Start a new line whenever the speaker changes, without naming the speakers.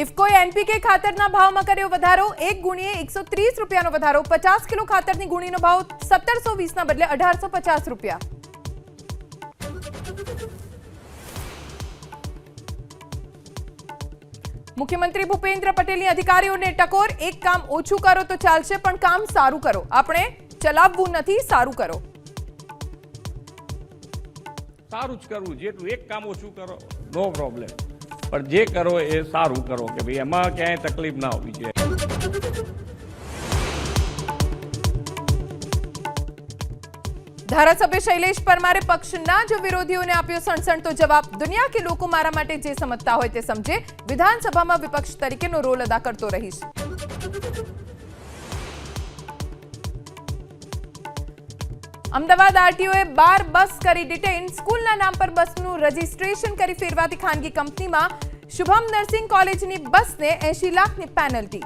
ઇફકોએ NPK ખાતરના ભાવમાં કર્યો વધારો, 1 ગુણીએ 130 રૂપિયાનો વધારો, 50 કિલો ખાતરની ગુણીનો ભાવ 1720ના બદલે 1850 રૂપિયા. મુખ્યમંત્રી ભૂપેન્દ્ર પટેલની અધિકારીઓને ટકોર, એક કામ ઓછું કરો તો ચાલશે પણ કામ સારું કરો. આપણે ચલાવવું નથી, સારું કરો.
સારું જ કરવું, જેટલું એક કામ ઓછું કરો નો પ્રોબ્લેમ, પણ જે કરો એ સારું કરો કે ભાઈ એમાં ક્યાંય તકલીફ ના હોવી જોઈએ.
ધારાસભ્ય શૈલેષ પરમારે પક્ષના જ વિરોધીઓને આપ્યો સણસણતો જવાબ, દુનિયા કે લોકો મારા માટે જે સમજતા હોય તે સમજે, વિધાનસભામાં વિપક્ષ તરીકેનો રોલ અદા કરતો રહીશ. અમદાવાદ આરટીઓએ 12 બસ કરી ડિટેઇન, સ્કૂલના નામ પર બસનું રજીસ્ટ્રેશન કરી ફેરવાતી ખાનગી કંપનીમાં શુભમ નર્સિંગ કોલેજની બસને 80 લાખની પેનલ્ટી.